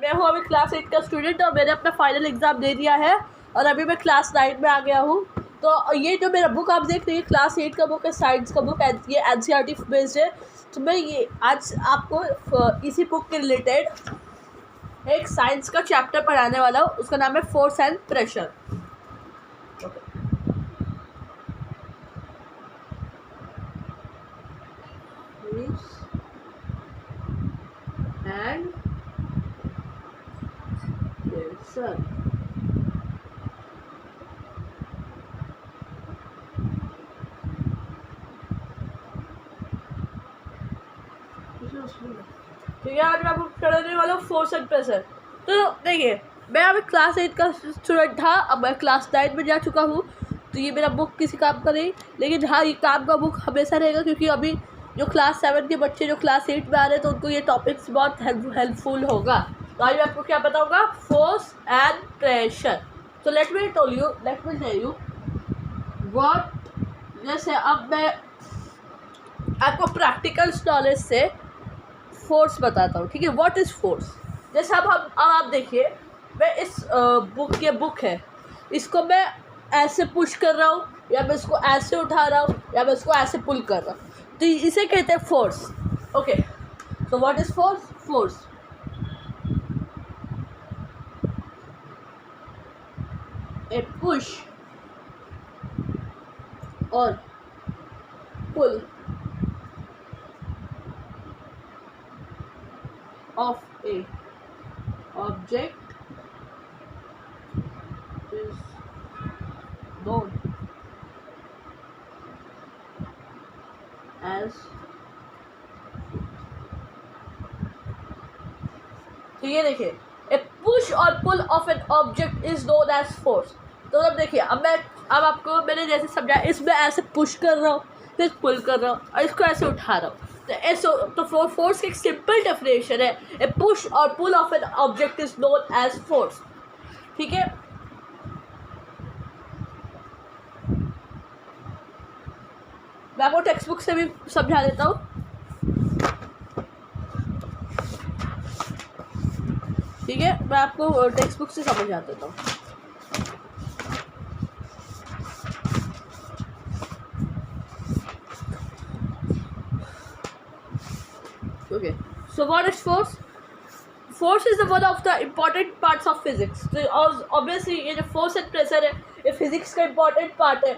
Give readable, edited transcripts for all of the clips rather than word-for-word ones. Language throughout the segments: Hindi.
मैं हूँ अभी क्लास 8 का स्टूडेंट और मैंने अपना फाइनल एग्ज़ाम दे दिया है और अभी मैं क्लास 9 में आ गया हूँ। तो ये जो मेरा बुक आप देख रहे हैं क्लास 8 का बुक है, साइंस का बुक है, ये एनसीईआरटी बेस्ड है। तो मैं ये आज आपको इसी बुक के रिलेटेड एक साइंस का चैप्टर पढ़ाने वाला हूँ। उसका नाम है force and pressure. And pressure. ठीक है, आज मैं आपको पढ़ाने वाला हूँ फोर्स एंड प्रेशर। तो देखिए, मैं अभी क्लास 8 का स्टूडेंट था, अब मैं क्लास 9 में जा चुका हूँ। तो ये मेरा बुक किसी काम का नहीं, लेकिन हाँ ये काम का बुक हमेशा रहेगा, क्योंकि अभी जो क्लास 7 के बच्चे जो क्लास 8 में आ रहे हैं तो उनको ये टॉपिक्स बहुत हेल्पफुल होगा। तो आज मैं आपको क्या बताऊँगा, फोर्स एंड प्रेशर। तो let me tell you what, जैसे अब मैं आपको प्रैक्टिकल नॉलेज से फोर्स बताता हूँ। ठीक है, व्हाट इज़ फोर्स। जैसे अब आप देखिए, मैं इस बुक है, इसको मैं ऐसे पुश कर रहा हूँ, या मैं इसको ऐसे उठा रहा हूँ, या मैं इसको ऐसे पुल कर रहा हूँ, तो इसे कहते हैं फोर्स। ओके, तो what is force. Force A push और पुल of a object is known as। तो ये देखिए, ए पुश और pull of an object is known as force. तो अब देखिए, अब आपको मैंने जैसे समझा, इसमें ऐसे पुश कर रहा हूँ, फिर पुल कर रहा हूँ और इसको ऐसे उठा रहा हूँ। तो फोर्स की एक सिंपल डेफिनेशन है, ए पुश और pull of an object is known as force. ठीक है, मैं आपको टेक्स्ट बुक से भी समझा देता हूँ। ठीक है, मैं आपको टेक्स्ट बुक से समझा देता हूँ। Okay, so what is force? Force is the one of the important parts of physics. So obviously ये जो force and pressure है, ये physics का important part है।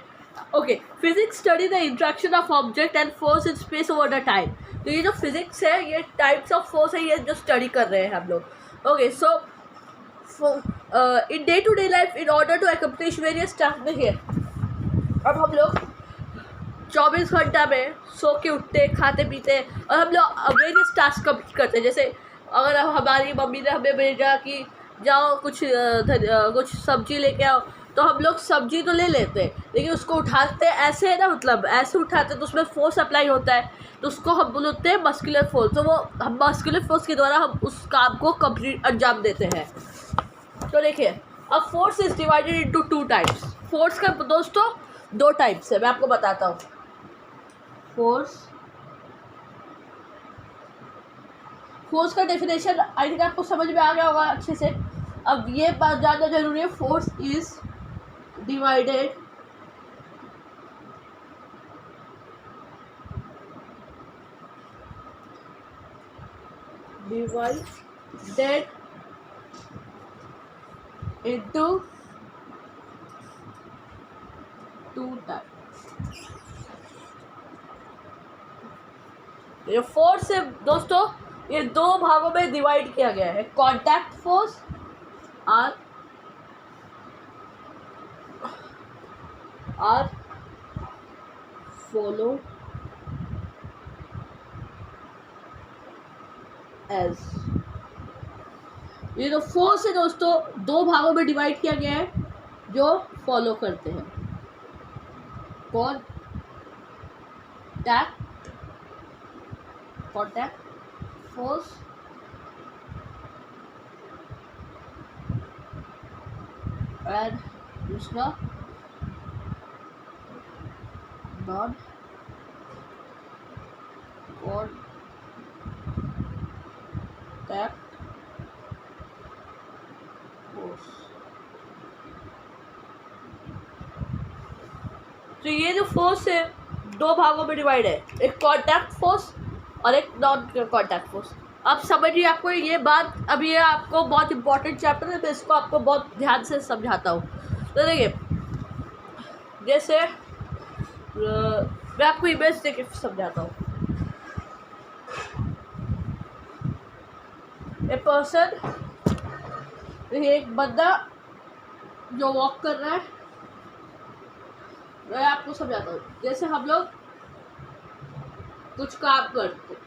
Okay, physics study the interaction of object and force in space over the time. तो ये जो physics है, ये types of force है, ये जो study कर रहे हैं हम लोग। Okay, so in day to day life, in order to accomplish various tasks, देखिए अब हम लोग 24 घंटा में सो के उठते, खाते पीते, और हम लोग वेरियस टास्क कंप्लीट करते हैं। जैसे अगर हमारी मम्मी ने हमें भेजा कि जाओ कुछ सब्जी लेके आओ, तो हम लोग सब्जी तो ले लेते हैं, लेकिन उसको उठाते ऐसे है ना, मतलब ऐसे उठाते तो उसमें फोर्स अप्लाई होता है, तो उसको हम बोलते हैं मस्कुलर फोर्स। तो वो हम मस्कुलर फोर्स के द्वारा हम उस काम को कंप्लीट अंजाम देते हैं। तो देखिए, अब force is divided into 2 types. Force का दोस्तों 2 टाइप्स है, मैं आपको बताता हूँ। फोर्स का डेफिनेशन आई थिंक आपको समझ में आ गया होगा अच्छे से। अब ये बात जानना जरूरी है, force is divided into 2 types. ये फोर्स है दोस्तों, ये 2 भागों में डिवाइड किया गया है। कॉन्टैक्ट फोर्स और फॉलो एज। ये जो फोर्स है दोस्तों, 2 भागों में डिवाइड किया गया है जो फॉलो करते हैं। कॉन्टैक्ट फोर्स एंड दूसरा नॉन कॉन्टैक्ट तो ये जो फोर्स है दो भागों में डिवाइड है, एक कॉन्टैक्ट फोर्स और एक नॉन कॉन्टैक्ट फोर्स। अब समझिए आपको ये बात, अभी ये आपको बहुत इंपॉर्टेंट चैप्टर है, तो इसको आपको बहुत ध्यान से समझाता हूँ। तो देखिए, जैसे मैं आपको इमेज देके समझाता हूँ। ए पर्सन, एक बंदा जो वॉक कर रहा है, मैं आपको समझाता हूँ। जैसे हम लोग कुछ काम करते हैं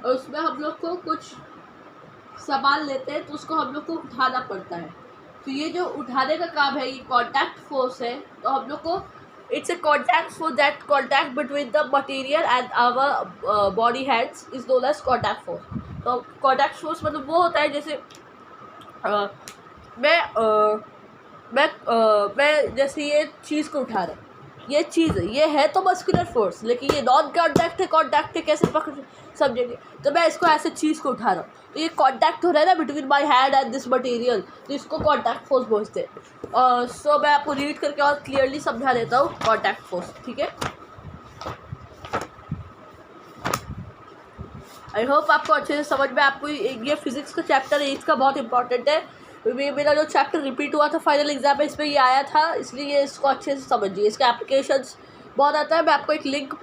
और उसमें हम लोग को कुछ सामान लेते हैं, तो उसको हम लोग को उठाना पड़ता है। तो ये जो उठाने का काम है, ये कॉन्टैक्ट फोर्स है। तो हम लोग को it's a contact force, that contact between the material and our body hands is known as contact force. तो कॉन्टैक्ट फोर्स मतलब वो होता है, जैसे मैं जैसे ये चीज़ को उठा रहा हूँ, ये चीज़ है, ये है तो मस्कुलर फोर्स, लेकिन ये नॉन कॉन्टैक्ट है। कॉन्टैक्ट है कैसे पकड़ समझेंगे, तो मैं इसको ऐसे चीज़ को उठा रहा हूँ, तो ये कॉन्टैक्ट हो रहा है ना between my hand and this material, तो इसको कॉन्टैक्ट फोर्स बोलते हैं। सो मैं आपको रीड करके और क्लियरली समझा देता हूँ कॉन्टैक्ट फोर्स, ठीक है। आई होप आपको अच्छे से समझ में, आपको ये फिजिक्स का चैप्टर है, इसका बहुत इंपॉर्टेंट है। मेरा जो चैप्टर रिपीट हुआ था फाइनल एग्जाम में, इसमें ये आया था, इसलिए इसको अच्छे से समझिए। इसके एप्लीकेशंस बहुत आता है। मैं आपको एक लिंक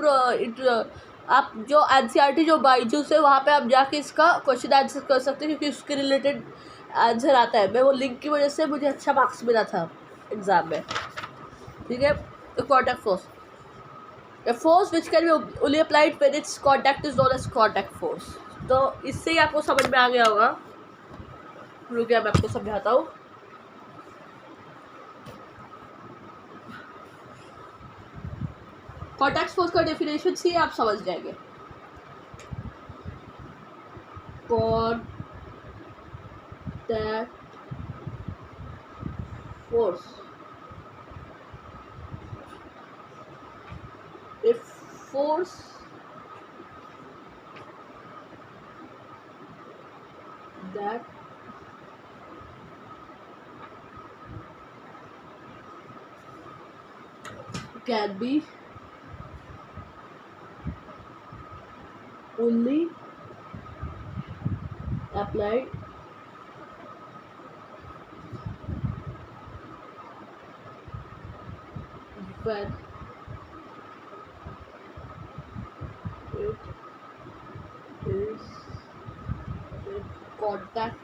आप जो NCERT जो बाईजूस है, वहाँ पे आप जाके इसका क्वेश्चन आंसर कर सकते हैं, क्योंकि उसके रिलेटेड आंसर आता है। मैं वो लिंक की वजह से मुझे अच्छा मार्क्स मिला था एग्ज़ाम में, ठीक है। तो contact force, A force which can be only applied when its contact is known as contact force। तो इससे ही आपको समझ में आ गया होगा। रुकिए मैं आपको समझाता हूँ। कॉन्टैक्ट फोर्स का डेफिनेशन से आप समझ जाएंगे। Contact force, a force that can be only applied when it is in contact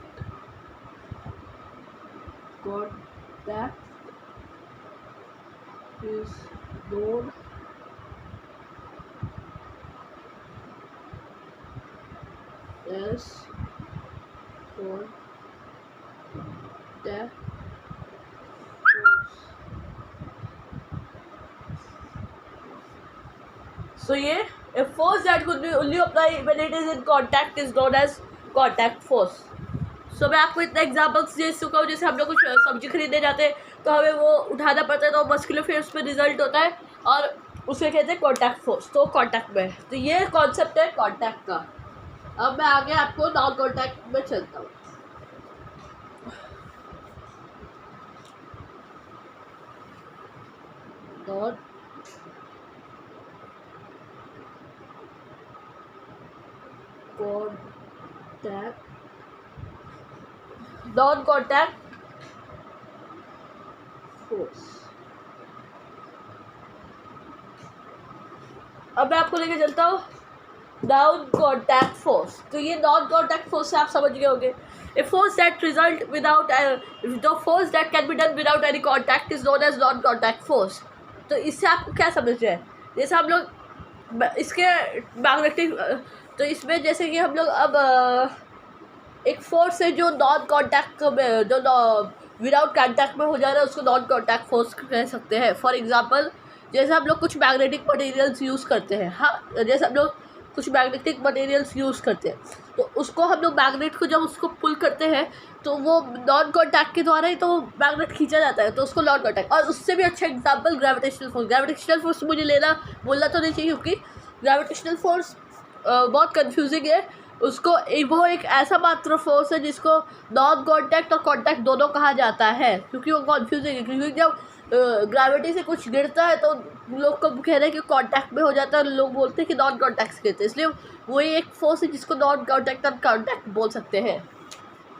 is known as contact force। So ये a force that could be only applied when it is in contact is known as contact force। So मैं आपको इतना एग्जाम्पल्स दे चुका हूँ। जैसे हम लोग कुछ सब्जी खरीदने जाते हैं, तो हमें वो उठाना पड़ता है, तो मस्कुलर फोर्स पे रिजल्ट होता है, और उसे कहते हैं कॉन्टैक्ट फोर्स। तो कॉन्टैक्ट में, तो ये कॉन्सेप्ट है कॉन्टैक्ट का। अब मैं आगे आपको नॉन कॉन्टैक्ट में चलता हूँ। Non contact force. अब मैं आपको लेके चलता हूँ नॉन कॉन्टैक्ट फोर्स। तो ये नॉन कॉन्टैक्ट फोर्स से आप समझ गए होंगे। A force that result without the force that can be done without any contact is known as non contact force. तो इससे आपको क्या समझना है, जैसे हम लोग इसके मैग्नेटिक, तो इसमें जैसे कि हम लोग अब एक फोर्स है जो नॉन कॉन्टैक्ट में, जो विदाउट कॉन्टैक्ट में हो जा रहा है, उसको नॉन कॉन्टैक्ट फोर्स कह सकते हैं। फॉर एग्जांपल, जैसे हम लोग कुछ मैग्नेटिक मटेरियल्स यूज़ करते हैं, हाँ, जैसे हम लोग कुछ मैग्नेटिक मटेरियल्स यूज़ करते हैं, तो उसको हम लोग मैग्नेट को जब उसको पुल करते हैं, तो वो नॉन कॉन्टैक्ट के द्वारा ही तो मैग्नेट खींचा जाता है, तो उसको नॉन कॉन्टैक्ट। और उससे भी अच्छा example gravitational force. Gravitational force मुझे बोलना तो नहीं चाहिए, क्योंकि ग्रेविटेशनल फोर्स बहुत कंफ्यूजिंग है। उसको वो एक ऐसा मात्र फोर्स है जिसको नॉन कॉन्टैक्ट और कॉन्टैक्ट दोनों कहा जाता है, क्योंकि वो कन्फ्यूजिंग है। क्योंकि जब ग्रेविटी से कुछ गिरता है तो लोग को कह रहे हैं कि कांटेक्ट में हो जाता है, लोग बोलते हैं कि नॉन कांटेक्ट गिरते हैं, इसलिए वही एक फोर्स है जिसको नॉन कांटेक्ट और कांटेक्ट बोल सकते हैं।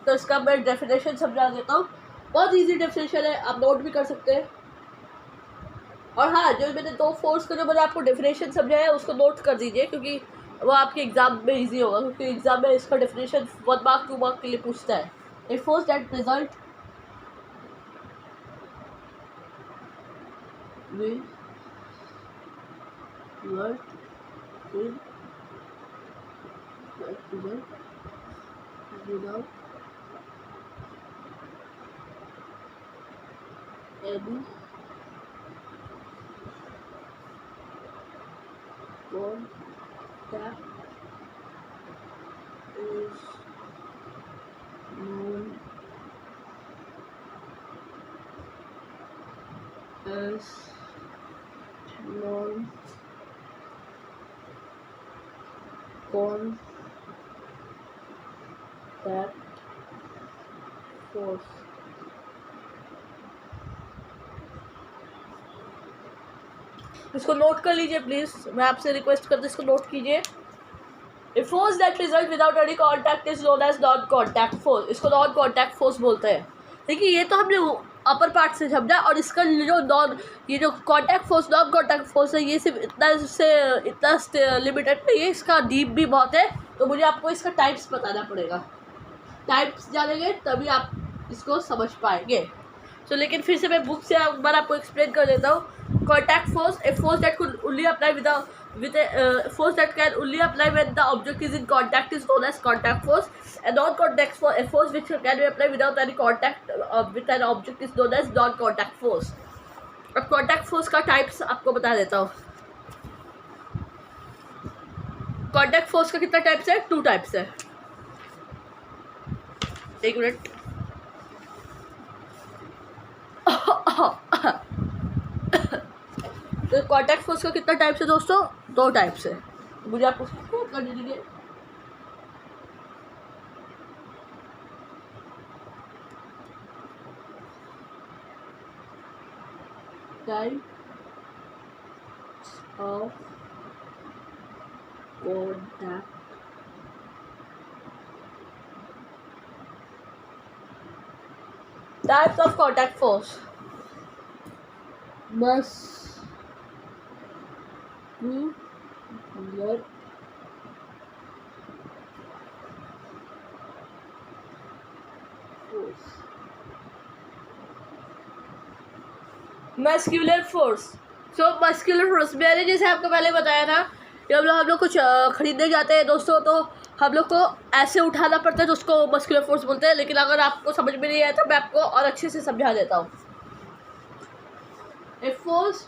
तो इसका मैं डेफिनेशन समझा देता हूँ, बहुत इजी डेफिनेशन है, आप नोट भी कर सकते हैं। और हाँ, जो मैंने 2 फोर्स का जो मैंने आपको डेफिनेशन समझाया उसको नोट कर दीजिए, क्योंकि वो आपके एग्जाम में इजी होगा, क्योंकि एग्जाम में इसका डेफिनेशन 1 मार्क 2 मार्क के लिए पूछता है। A force that result will work in that result without any contact is known as non contact force। इसको नोट कर लीजिए प्लीज, मैं आपसे रिक्वेस्ट करती हूँ इसको नोट कीजिए। A force that result without any contact is known as non contact force. इसको नॉन कॉन्टैक्ट फोर्स बोलते हैं। देखिए, ये तो हमने अपर पार्ट से समझा, और इसका जो ये जो contact force non contact force है, ये सिर्फ इतना लिमिटेड नहीं है, इसका डीप भी बहुत है। तो मुझे आपको इसका टाइप्स बताना पड़ेगा, टाइप्स जानेंगे तभी आप इसको समझ पाएंगे। तो लेकिन फिर से मैं बुक से एक बार आपको एक्सप्लेन कर देता हूँ। Contact force, a force that could only apply with a force that can only apply when the object is in contact is known as contact force. A non-contact force, a force which can be applied without any contact with an object is known as non-contact force. अब contact force का टाइप्स आपको बता देता हूँ। contact force का कितना टाइप्स है? 2 टाइप्स है। एक मिनट। तो कॉन्टैक्ट फोर्स का कितना टाइप्स है दोस्तों? 2 टाइप्स है। मुझे आपको कर दीजिए। Type of contact types of contact force muscular force। Muscular force, so muscular force मैंने जैसे आपको पहले बताया था, जब हम लोग कुछ खरीदने जाते हैं दोस्तों, तो हम लोग को ऐसे उठाना पड़ता है, तो उसको मस्कुलर फोर्स बोलते हैं। लेकिन अगर आपको समझ में नहीं आया तो मैं आपको और अच्छे से समझा देता हूँ। A force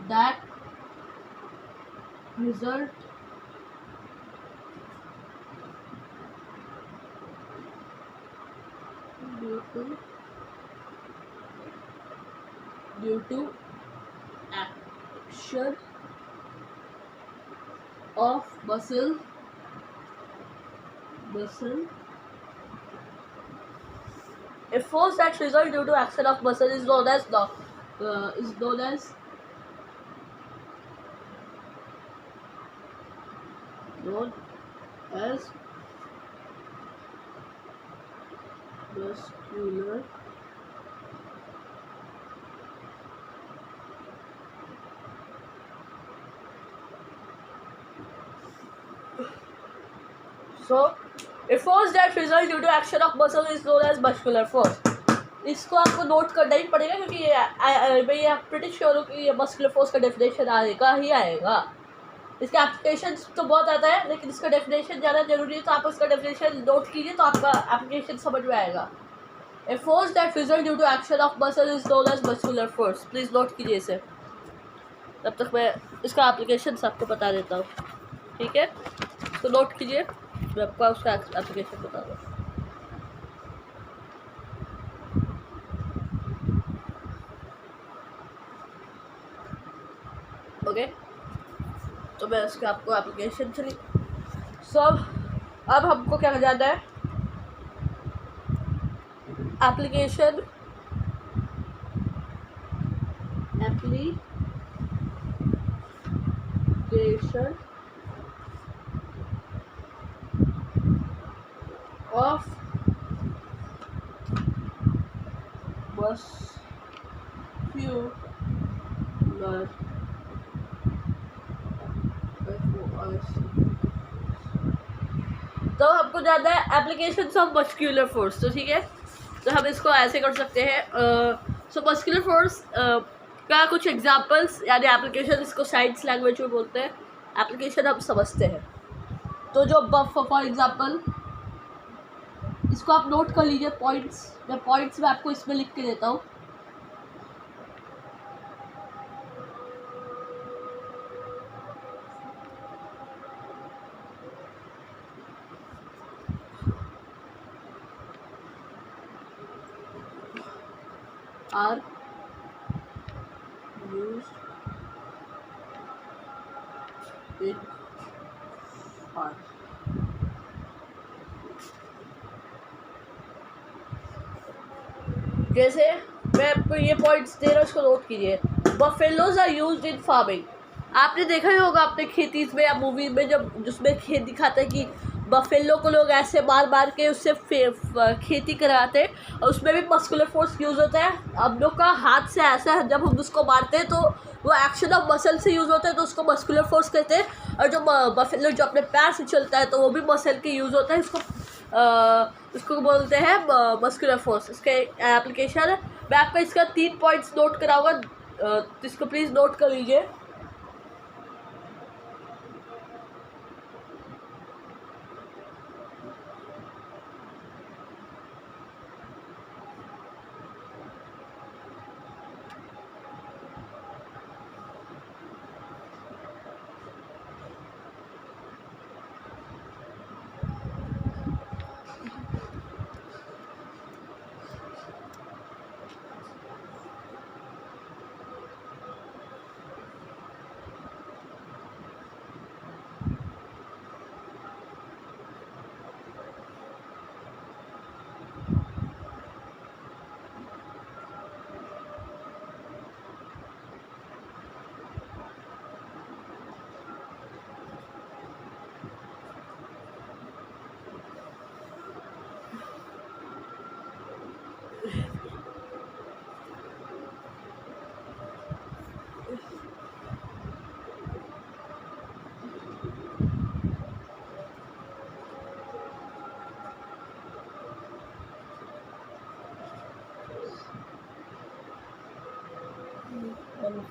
that result due to action of muscle a force that results due to action of muscle is known as muscular so a force that results due to action of muscle is known as muscular force। इसको आपको नोट करना ही पड़ेगा, क्योंकि मैं प्रिटी श्योर हूँ कि ये मस्कुलर फोर्स का डेफिनेशन आएगा ही आएगा। इसके एप्लीकेशन तो बहुत आता है, लेकिन इसका डेफिनेशन ज़्यादा जरूरी है, तो आप उसका डेफिनेशन नोट कीजिए तो आपका एप्लीकेशन समझ में आएगा। A force that result due to action of muscle is known as muscular force. Please note कीजिए इसे, तब तक मैं इसका एप्लीकेशन आपको बता देता हूँ, ठीक है? तो नोट कीजिए, मैं आपको उसका एप्लीकेशन बता दूँ। ओके, तो मैं उसका आपको एप्लीकेशन चली सब अब हमको क्या जाना है, एप्लीकेशन ऑफ मस्क्यूलर तो हमको जाना है एप्लीकेशंस ऑफ मस्क्यूलर फोर्स। तो ठीक है, तो हम इसको ऐसे कर सकते हैं। सो मस्क्यूलर फोर्स का कुछ एग्जांपल्स यानी एप्लीकेशन, इसको साइंस लैंग्वेज में बोलते हैं, एप्लीकेशन हम समझते हैं। तो जो फॉर एग्जांपल इसको आप नोट कर लीजिए, पॉइंट्स मैं आपको इसमें लिख के देता हूँ। are used in art। जैसे मैं आपको ये पॉइंट्स दे रहा हूँ, उसको नोट कीजिए। Buffaloes are used in farming. आपने देखा ही होगा अपने खेती में या मूवी में, जब जिसमें खेत दिखाता है कि बफेलो को लोग ऐसे मार मार के उससे खेती कराते हैं, और उसमें भी मस्कुलर फोर्स यूज़ होता है। हम लोग का हाथ से ऐसा है, जब हम उसको मारते हैं तो वो एक्शन ऑफ मसल से यूज़ होता है, तो उसको मस्कुलर फोर्स कहते हैं। और जो बफेलो जो अपने पैर से चलता है तो वो भी मसल के यूज़ होता है, इसको बोलते हैं मस्कुलर फोर्स। इसके एप्लीकेशन है, मैं आपको इसका 3 पॉइंट्स नोट कराऊंगा, तो इसको प्लीज़ नोट कर लीजिए।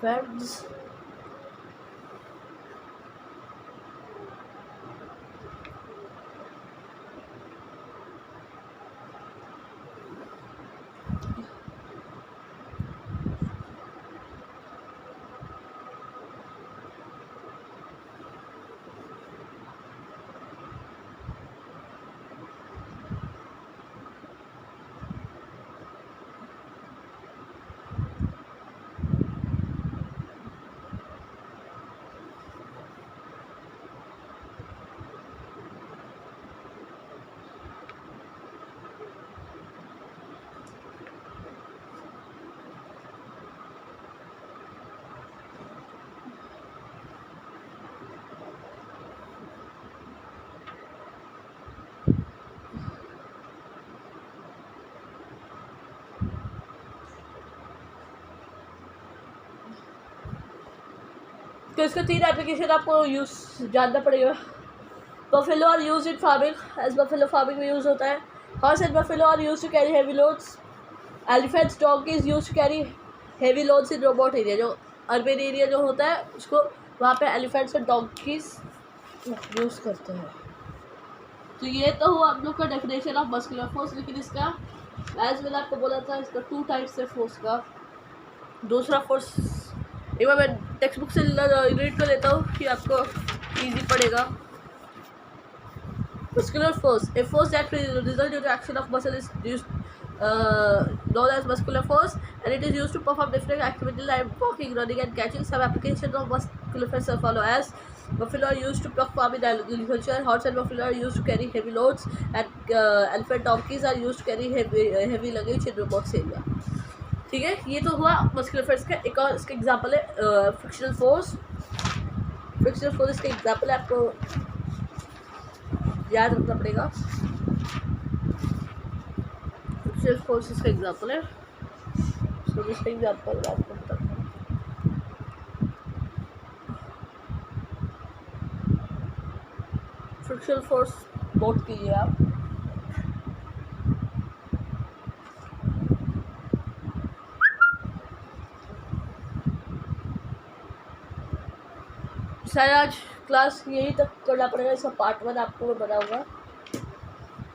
Verbs तो इसका 3 एप्लीकेशन आपको यूज़ जानना पड़ेगा। Buffalo are use in farming, as buffalo farming में यूज़ होता है। Horse and buffalo are use to carry heavy loads. Elephants donkeys use to carry heavy loads in remote area. जो अर्बन एरिया जो होता है उसको वहाँ पे एलिफेंट्स और डोंकीज यूज़ करते हैं। तो ये तो हुआ आप लोग का डेफिनेशन ऑफ मस्कुलर फोर्स। लेकिन इसका एज मैंने आपको बोला था, इसका 2 टाइप्स है फोर्स का। दूसरा फोर्स एक बार मैं टेक्स्ट बुक से रीड कर लेता हूँ कि आपको इजी पड़ेगा। Muscular force, a force that results due to action of muscle is used, known as muscular force, and it is used to perform different activities like walking, running, and catching. Some applications of muscular force follow as Buffalo are used to pluck farm in agriculture. Horse and buffalo are used to carry heavy loads, and elephant donkeys are used to carry heavy luggage in remote area. ठीक है, ये तो हुआ मस्कुलर फोर्स का। एक और इसका एग्जांपल है फ्रिक्शनल फोर्स। फ्रिक्शनल फोर्स का एग्जांपल है, आपको याद रखना पड़ेगा। फ्रिक्शनल फोर्स इसका एग्जांपल है, सो इसका एग्जांपल आपको बताता हूँ। फ्रिक्शनल फोर्स नोट कीजिए आप। शायद आज क्लास यही तक करना पड़ेगा। इसका पार्ट 1 आपको मैं बताऊंगा,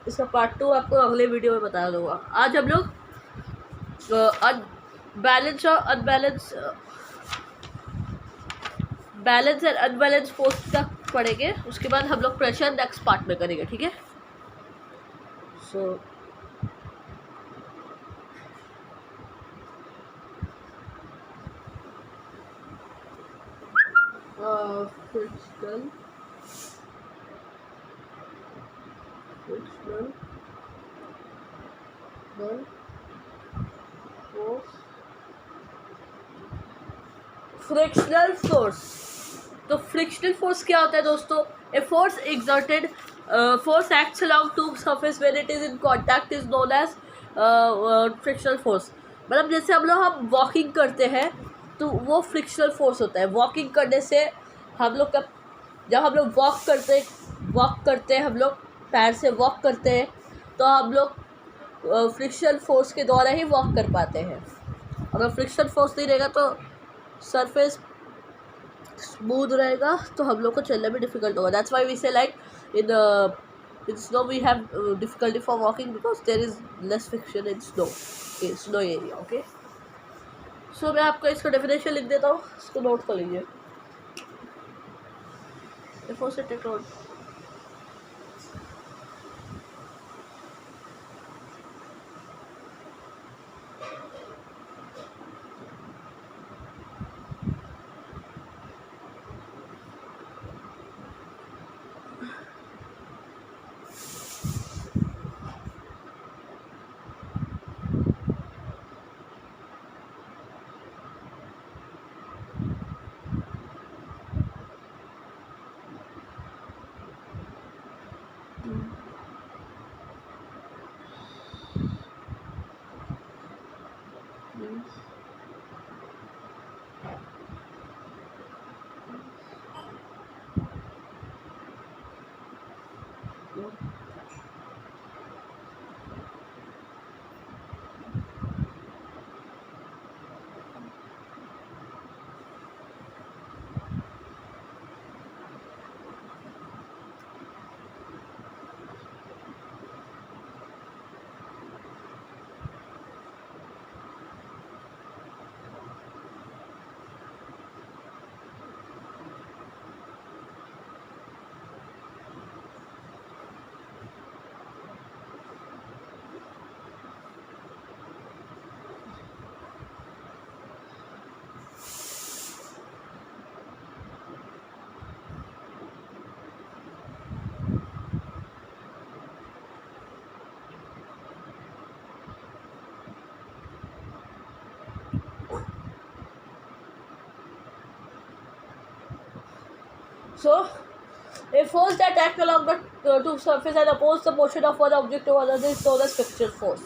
इसका पार्ट 2 आपको अगले वीडियो में बता दूंगा। आज हम लोग बैलेंस और unbalance, balance and unbalance force तक पढ़ेंगे। उसके बाद हम लोग प्रेशर नेक्स्ट पार्ट में करेंगे, ठीक है। So frictional frictional force. तो फ्रिक्शनल फोर्स क्या होता है दोस्तों? A force exerted, force acts along two surface when it is in contact is known as frictional force. मतलब जैसे हम वॉकिंग करते हैं तो वो फ्रिक्शनल फोर्स होता है। वॉकिंग करने से हम लोग का, जब हम लोग वॉक करते हैं, हम लोग पैर से वॉक करते हैं, तो हम लोग फ्रिक्शनल फोर्स के द्वारा ही वॉक कर पाते हैं। अगर फ्रिक्शनल फोर्स नहीं रहेगा तो सरफेस स्मूथ रहेगा, तो हम लोग को चलने में डिफ़िकल्ट होगा। That's why we say like in snow we have difficulty for walking because there is less friction in snow area. Okay, so मैं आपको इसका डेफिनेशन लिख देता हूँ, इसको नोट कर लीजिए। So, a force that acts along the two surface and oppose the motion of one object to another is known as frictional force.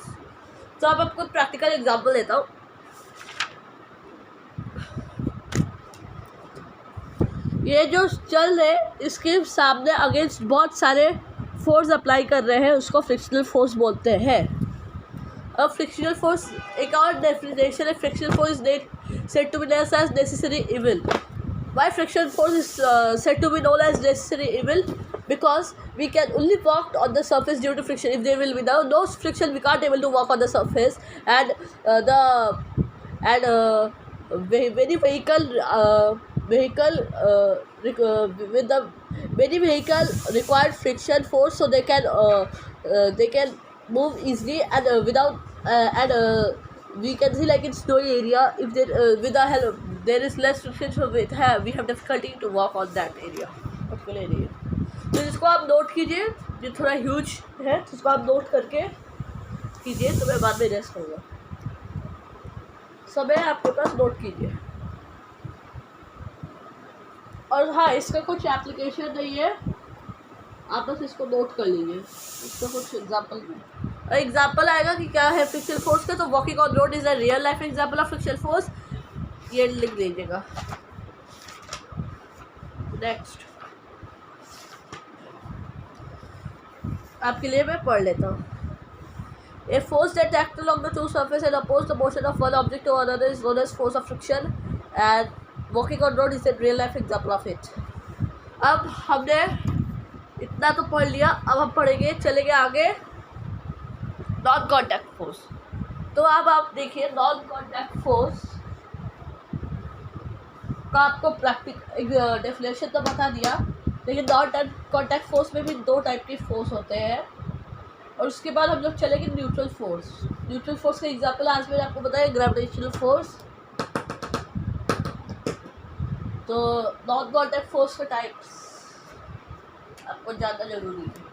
तो अब आपको प्रैक्टिकल एग्जांपल देता हूँ। ये जो चल रहे इसके सामने अगेंस्ट बहुत सारे फोर्स अप्लाई कर रहे हैं, उसको फ्रिक्शनल फोर्स बोलते हैं। अब फ्रिक्शनल फोर्स एक और डेफिनेशन है, frictional force is said to be known as necessary evil. Why frictional force is said to be known as necessary evil? Because we can only walk on the surface due to friction. If there will be no friction, we can't able to walk on the surface, and many vehicle require friction force, so they can move easily and without we can see like in snowy area, if they with the help there is less friction, so we have difficulty to walk on that area, particular area. तो जिसको आप नोट कीजिए, ये थोड़ा ह्यूज है, जिसको आप नोट करके कीजिए, तो मैं बाद में रेस्ट करूँगा। समय आपके पास नोट कीजिए। और हाँ, इसका कुछ एप्लीकेशन नहीं है, आप बस इसको नोट कर लीजिए। इसका कुछ एग्जाम्पल आएगा कि क्या है फ्रिक्शनल फोर्स का, तो walking on road is a real life example of frictional force, ये लिख लीजिएगा। नेक्स्ट आपके लिए मैं पढ़ लेता हूँ। A force that acts along the two surfaces and opposes the motion of one object to another is known as force of friction, and walking on road is a real life example of it. अब हमने इतना तो पढ़ लिया, अब हम पढ़ेंगे, चलेंगे आगे नॉन कॉन्टैक्ट फोर्स। तो अब आप देखिए, नॉन कॉन्टैक्ट फोर्स का आपको प्रैक्टिकल डेफिनेशन तो बता दिया, लेकिन नॉन कॉन्टैक्ट फोर्स में भी दो टाइप के फोर्स होते हैं। और उसके बाद हम लोग चलेंगे न्यूट्रल फोर्स। न्यूट्रल फोर्स का एग्जाम्पल आज मैंने आपको बताया ग्रेविटेशनल फोर्स। तो नॉन कॉन्टैक्ट फोर्स के टाइप्स आपको जानना जरूरी है।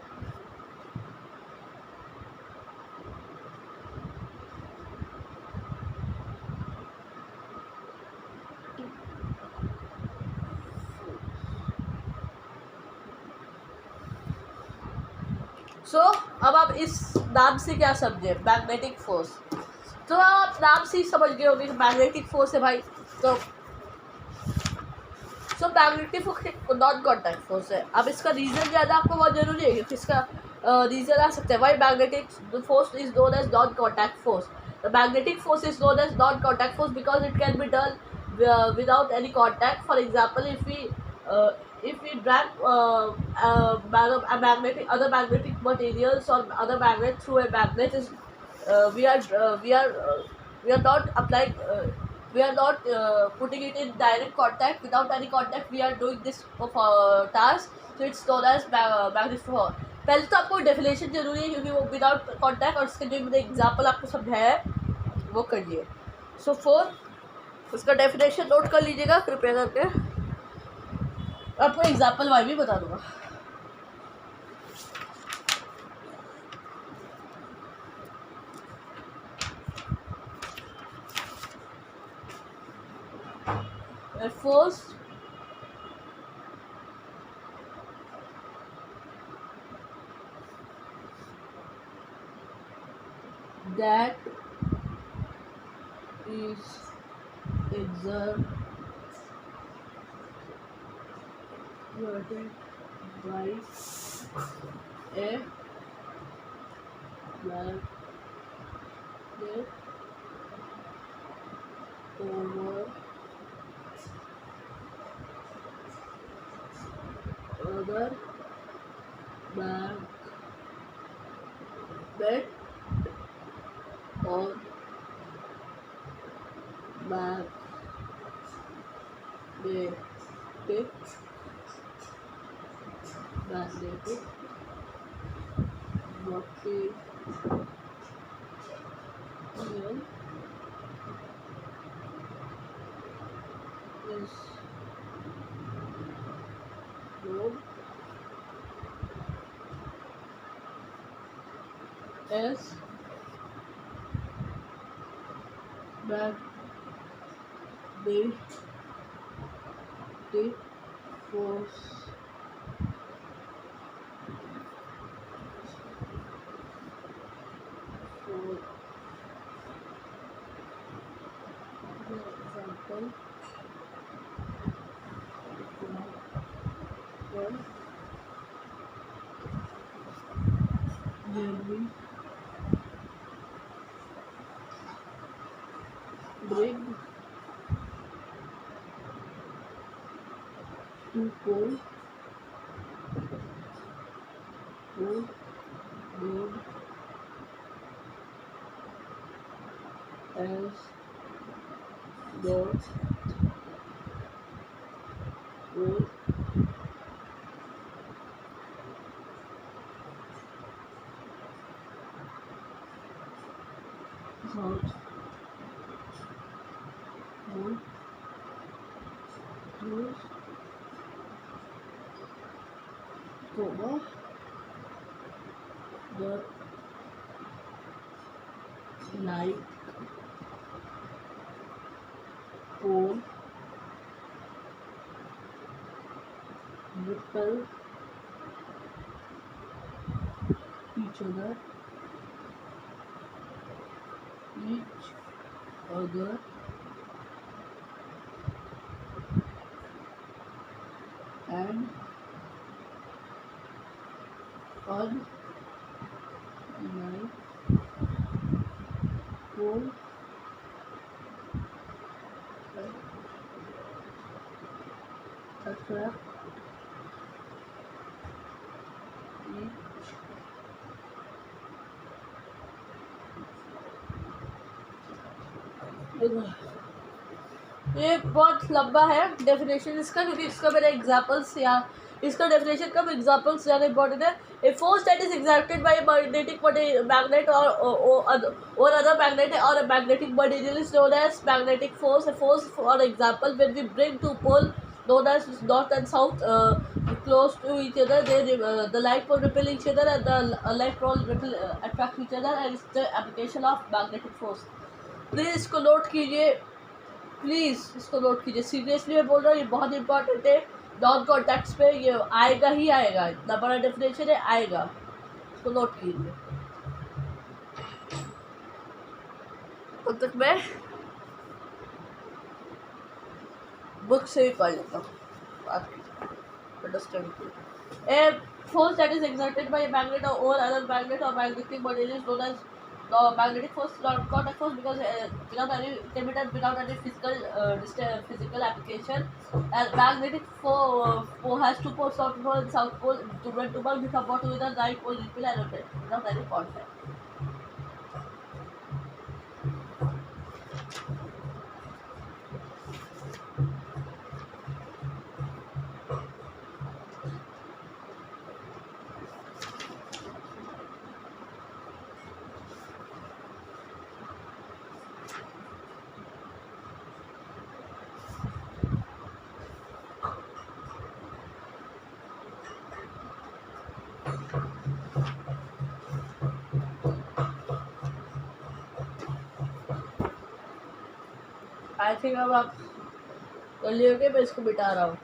अब आप इस नाम से क्या समझे, मैग्नेटिक फोर्स। तो आप नाम से ही समझ गए होंगे मैग्नेटिक फोर्स है भाई। तो magnetic force non contact force है। अब इसका रीजन जानना आपको बहुत जरूरी है, क्योंकि इसका रीजन आ सकता है। Why magnetic force is known as non contact force. The magnetic force is known as non contact force because it can be done without any contact. For example, if we drag a magnetic materials or other magnet through a magnet, is we are not applying we are not putting it in direct contact. Without any contact we are doing this task, so it's known as magnetic force. पहले तो आपको डेफिनेशन जरूरी है, क्योंकि वो विदाउट कॉन्टैक्ट, और उसके जो मैंने एग्जाम्पल आपको समझाया है वो करिए। सो 4 उसका डेफिनेशन नोट कर लीजिएगा कृपया करके। आपको एग्जाम्पल वाई भी बता दूंगा। Force that is exerted by a magnet over other magnet or magnetic material is known as magnetic force. For example, when we bring two poles would made as the wood hot wood होगा the light pole repel each other and on light pole attract each other। ये बहुत लंबा है डेफिनेशन इसका, क्योंकि इसका मेरे एग्जाम्पल्स या इसका डेफिनेशन का एग्जाम्पल्स ज़्यादा इंपॉर्टेंट है। A force that is exerted by magnetic magnet और अदर मैग्नेट और a magnetic material is known as magnetic force. A force for example when we bring two pole known as north and south close to each other, they the light pole repel each other and the electron repel attract each other, and it's the application of magnetic force। Please इसको नोट कीजिए, प्लीज़ इसको नोट कीजिए, सीरियसली मैं बोल रहा हूँ, ये बहुत इंपॉर्टेंट है। नॉन कॉन्टैक्ट्स पे ये आएगा ही आएगा, इतना बड़ा डेफिनेशन है, आएगा, इसको नोट कीजिए। तब तक मैं बुक से भी पढ़ लेता हूँ, understand. A force that is exerted by a magnet or other magnet or magnetic material is known as magnetic force, not contact force, because without any limited, without any physical application, and magnetic force has two poles, south pole and south pole, to when two poles become brought together, right pole repel and rotate without any contact। I think अब आप कर लियोगे, मैं इसको मिटा रहा हूँ।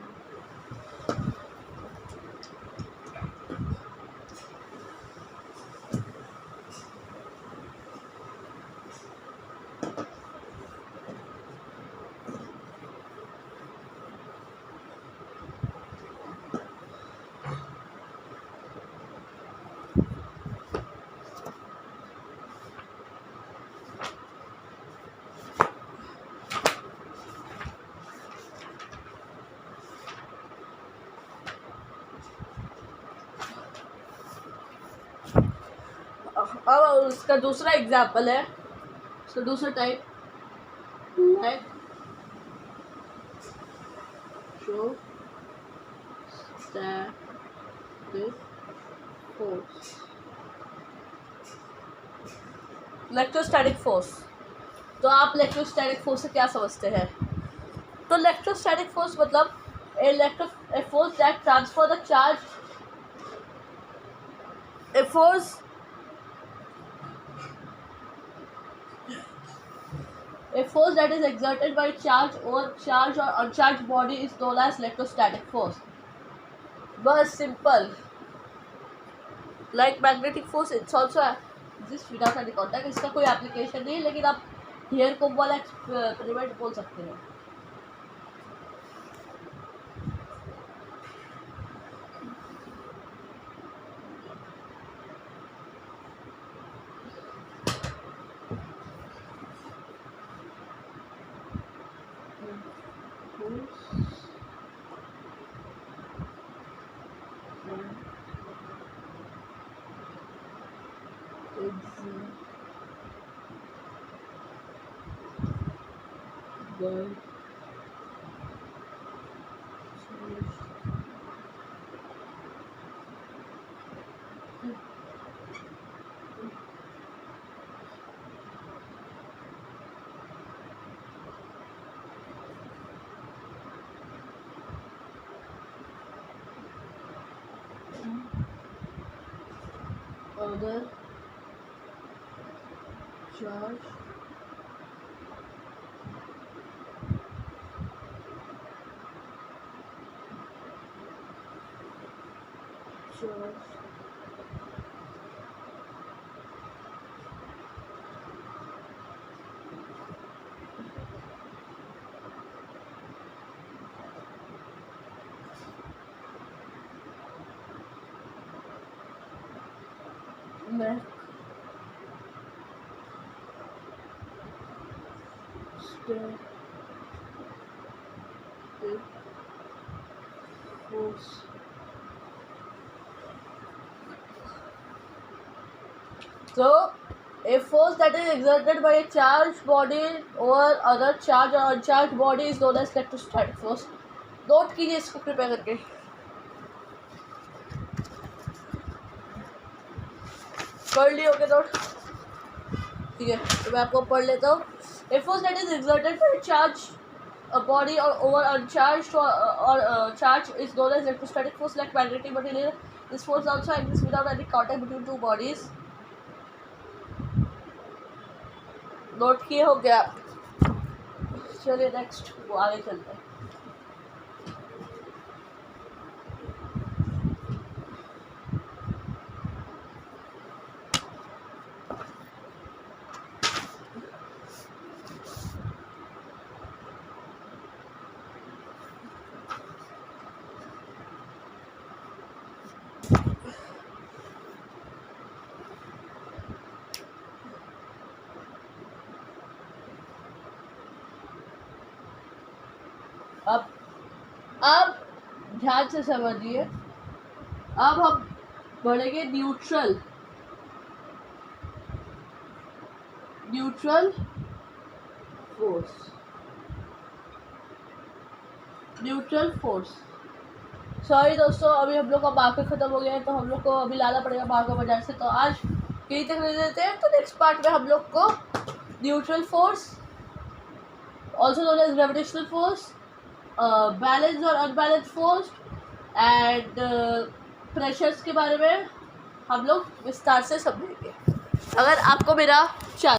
अब उसका दूसरा एग्जाम्पल है, उसका दूसरा टाइप है show static force, electrostatic force. तो आप इलेक्ट्रोस्टैटिक फोर्स से क्या समझते हैं? तो इलेक्ट्रोस्टैटिक फोर्स मतलब ए force that transfer the charge, a force A force that is exerted by charge or uncharged body is known as electrostatic force। बस simple, like magnetic force it's also exists without any contact। इसका कोई एप्लीकेशन नहीं है, लेकिन आप हेयर कोम वाला एक्सपेरिमेंट बोल सकते हैं। other charge neck static force. So, a force that is exerted by a charged body over other charged or uncharged body is known as electrostatic force. Note कीजिए इसको कृपया करके. पढ़ लिए होगे नोट? ठीक है, तो मैं आपको पढ़ लेता हूँ. A force that is exerted by a charged body or over uncharged or charge is known as electrostatic force, like magnetic material. This force also exists without any contact between two bodies. Note किए हो गया? चलिए नेक्स्ट वो आगे चलते हैं. अब ध्यान से समझिए. अब हम बढ़ेंगे न्यूट्रल फोर्स. सॉरी दोस्तों, अभी हम लोग का मार्कर ख़त्म हो गया है, तो हम लोग को अभी लाना पड़ेगा मार्कर बाजार से. तो आज यहीं तक ले लेते हैं. तो नेक्स्ट पार्ट में हम लोग को neutral force, also known as gravitational force, balance और अनबैलेंस फोर्स एंड प्रेशर्स के बारे में हम लोग विस्तार से समझेंगे. अगर आपको मेरा